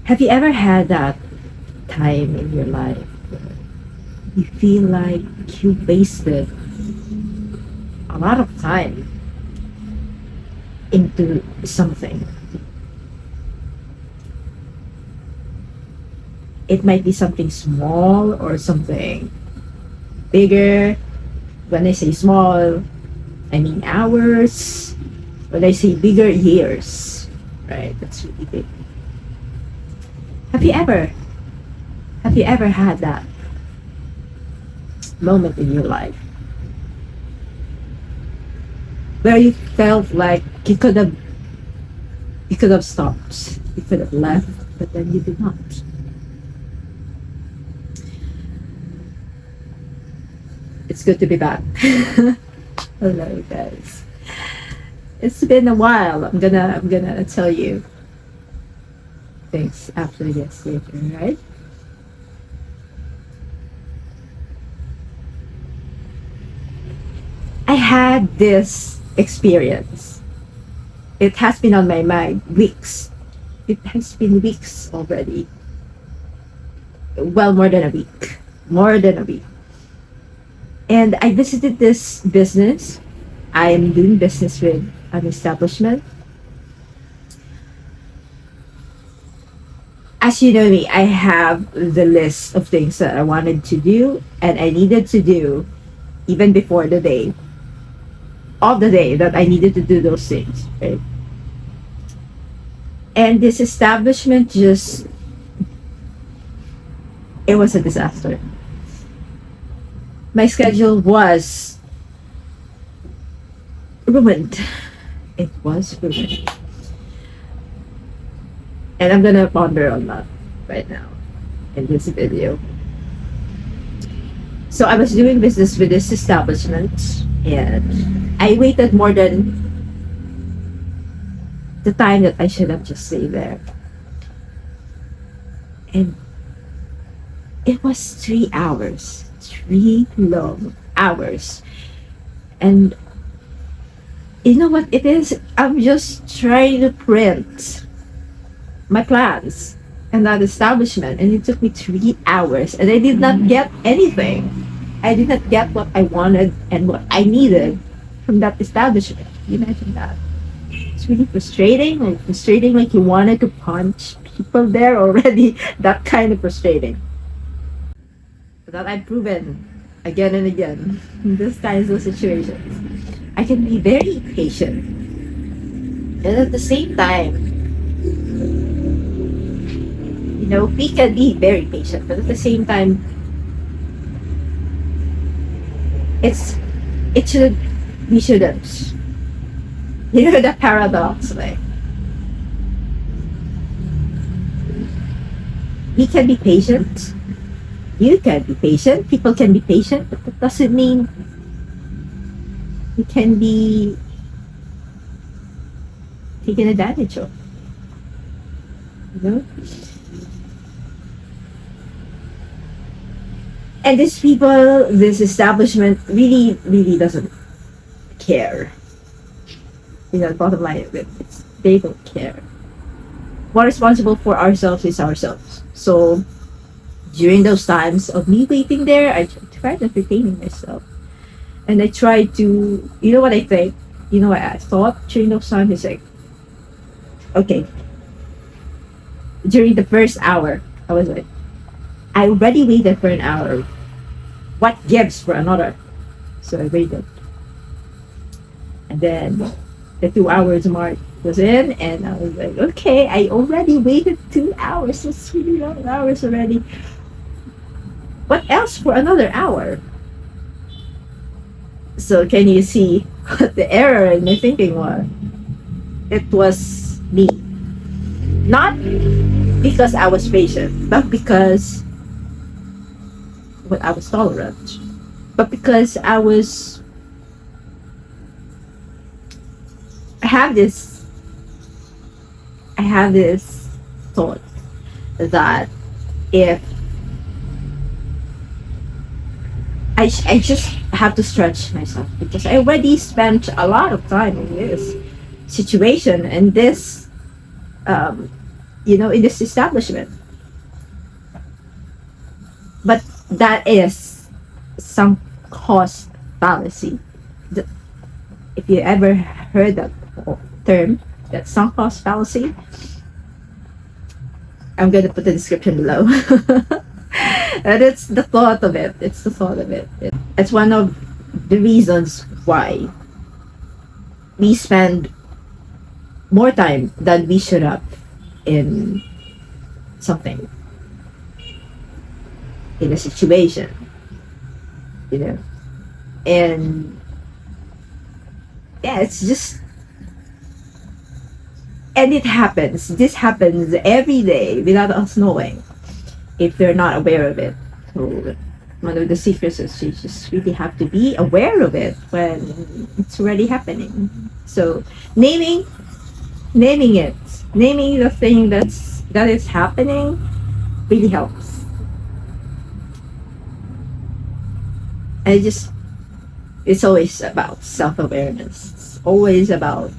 Have you ever had that time in your life where you feel like you wasted a lot of time into something? It might be something small or something bigger. When I say small, I mean hours. When I say bigger, years. Right? That's really big. Have you ever had that moment in your life where you felt like you could have stopped, you could have left, but then you did not? It's good to be back. Hello guys. It's been a while. I'm gonna tell you things after this later, right? I had this experience. It has been on my mind weeks. It has been weeks already. Well, more than a week. More than a week. And I visited this business. I am doing business with an establishment. As you know me, I have the list of things that I wanted to do and I needed to do even before the day of the day that I needed to do those things, right? And this establishment it was a disaster. My schedule was ruined. It was ruined. And I'm gonna ponder on that right now in this video. So I was doing business with this establishment and I waited more than the time that I should have just stayed there. And it was 3 hours, 3 long hours. And you know what it is? I'm just trying to print my plans and that establishment, and it took me 3 hours and I did not get anything. I did not get what I wanted and what I needed from that establishment. You imagine that? It's really frustrating, like you wanted to punch people there already. That kind of frustrating. But that I've proven again and again in these kinds of situations. I can be very patient. And at the same time, we can be very patient, but at the same time, we shouldn't. You know the paradox, like we can be patient, you can be patient, people can be patient, but that doesn't mean we can be taken advantage of. And this establishment really doesn't care. The bottom line of it, they don't care. What's responsible for ourselves is ourselves. So during those times of me waiting there, I tried entertaining myself. And I tried to, what I think? What I thought during those times is like, okay, during the first hour, I was like, I already waited for an hour. What gives for another? So I waited. And then the 2 hours mark was in, and I was like, okay, I already waited 2 hours. That's 3 long hours already. What else for another hour? So can you see what the error in my thinking was? It was me. Not because I was patient, but because I was tolerant, but because I have this thought that if I just have to stretch myself, because I already spent a lot of time in this situation and this in this establishment. But that is sunk cost fallacy. The- If you ever heard that term, that sunk cost fallacy, I'm going to put the description below. And it's the thought of it. It's the thought of it. It's one of the reasons why we spend more time than we should have in something, in a situation, you know. And yeah, it's just, and it happens. This happens every day without us knowing, if they're not aware of it. So one of the secrets is you just really have to be aware of it when it's already happening. So naming it, naming the thing that is happening really helps. And it's always about self-awareness. It's always about,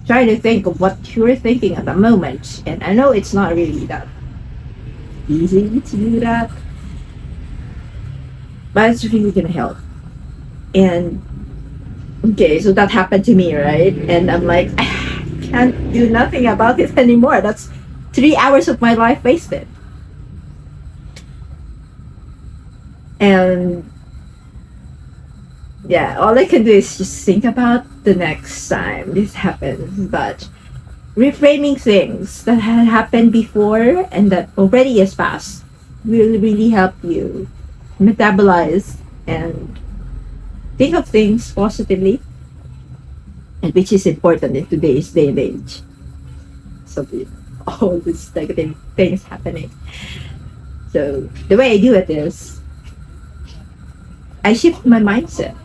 trying to think of what you're thinking at the moment. And I know it's not really that easy to do that, but it's really gonna help. And okay, so that happened to me, right? And I'm like, I can't do nothing about it anymore. That's 3 hours of my life wasted. And yeah, all I can do is just think about the next time this happens. But reframing things that had happened before and that already is past will really help you metabolize and think of things positively, and which is important in today's day and age. So all these negative things happening. So the way I do it is I shift my mindset.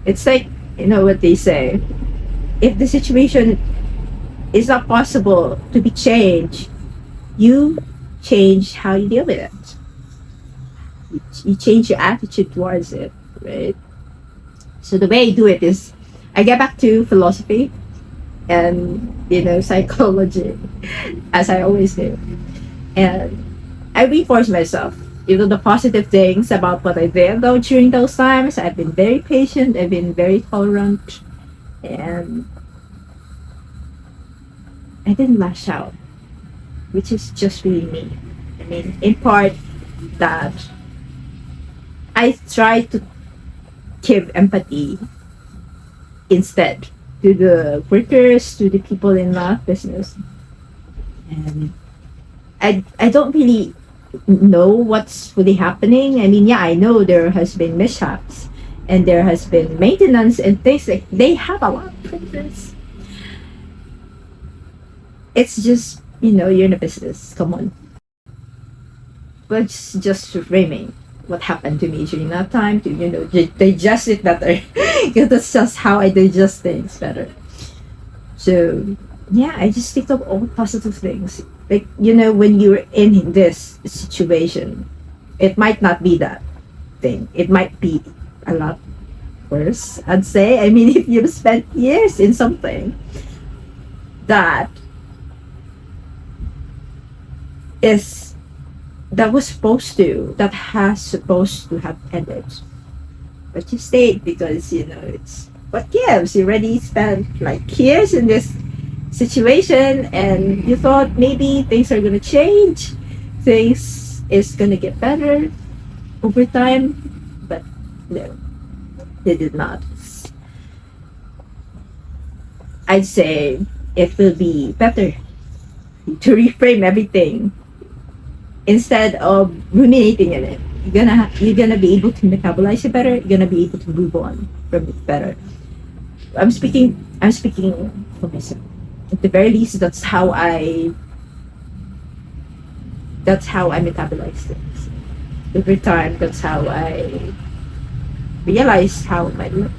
It's like, what they say, if the situation is not possible to be changed, you change how you deal with it. You change your attitude towards it, right? So the way I do it is I get back to philosophy and, psychology, as I always do. And I reinforce myself, the positive things about what I did though during those times. I've been very patient, I've been very tolerant, and I didn't lash out, which is just really me. I mean, in part that I try to give empathy instead to the workers, to the people in my business. And I don't really know what's really happening. I mean, yeah, I know there has been mishaps and there has been maintenance and things like they have a lot of printers. It's just, you're in a business. Come on. But it's just reframing what happened to me during that time to, digest it better. Because that's just how I digest things better. So, yeah, I just think of all positive things. Like, when you're in this situation, it might not be that thing. It might be a lot worse, I'd say. I mean, if you've spent years in something that has supposed to have ended, but you stayed because it's what gives. You already spent like years in this situation and you thought maybe things are gonna change, things is gonna get better over time, but no, they did not. I'd say it will be better to reframe everything instead of ruminating in it. You're gonna be able to metabolize it better. You're gonna be able to move on from it better. I'm speaking for myself. At the very least, that's how I metabolize things. Over time, that's how I realize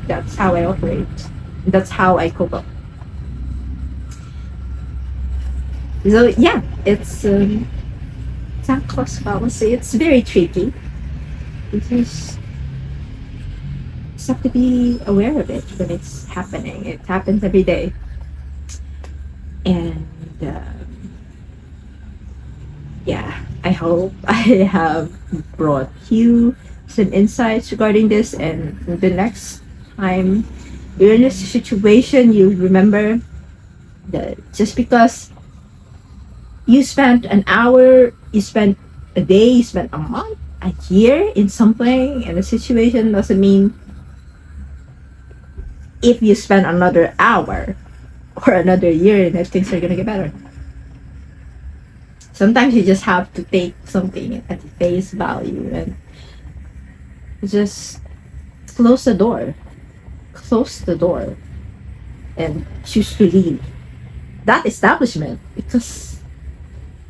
that's how I operate. That's how I cope up. So yeah, it's sunk cost fallacy. It's very tricky. You just have to be aware of it when it's happening. It happens every day. And yeah, I hope I have brought you some insights regarding this. And the next time you're in this situation, you remember that just because you spent an hour, you spent a day, you spent a month, a year in something in a situation doesn't mean if you spend another hour or another year that things are gonna get better. Sometimes you just have to take something at face value and just close the door. Close the door and choose to leave that establishment, because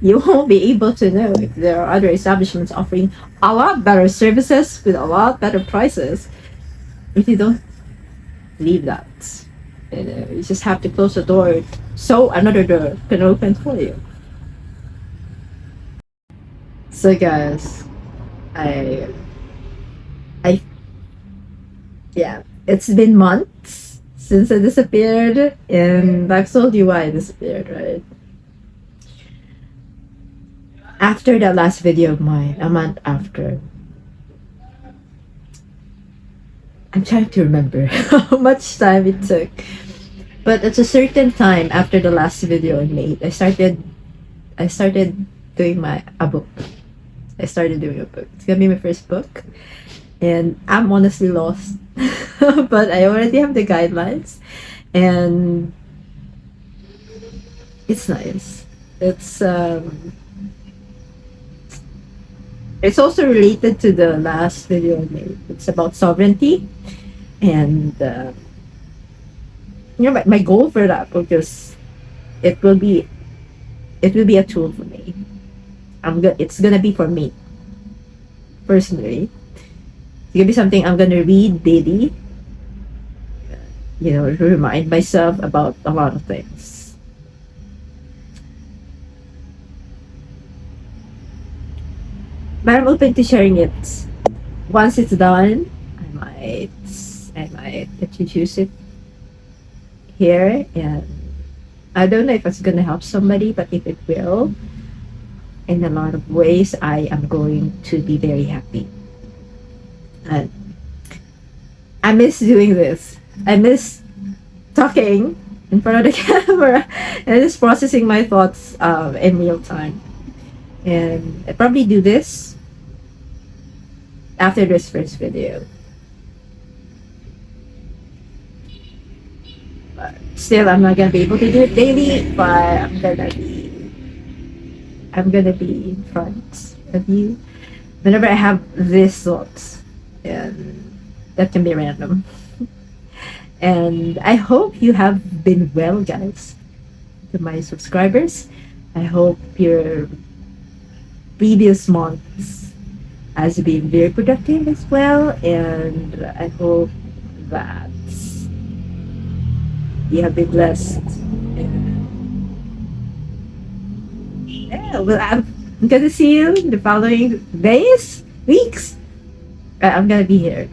you won't be able to know if there are other establishments offering a lot better services with a lot better prices if you don't leave that. You just have to close the door so another door can open for you. So guys, I I yeah, it's been months since I disappeared, and I've told you why I disappeared, right? After that last video of mine, a month after, I'm trying to remember how much time it took. But at a certain time after the last video I made, I started doing a book. I started doing a book. It's gonna be my first book. And I'm honestly lost. But I already have the guidelines, and it's nice. It's also related to the last video I made. It's about sovereignty, and my goal for that book is it will be a tool for me. It's gonna be for me personally. It's gonna be something I'm gonna read daily. To remind myself about a lot of things. But I'm open to sharing it. Once it's done, I might introduce it here, and I don't know if it's gonna help somebody, but if it will, in a lot of ways, I am going to be very happy. And I miss doing this. I miss talking in front of the camera and just processing my thoughts in real time. And I probably do this after this first video. But still, I'm not gonna be able to do it daily, but I'm gonna be in front of you whenever I have these thoughts, and that can be random. And I hope you have been well, guys. To my subscribers, I hope your previous months has been very productive as well, and I hope that you have been blessed. Yeah, well, I'm gonna see you in the following days, weeks. I'm gonna be here.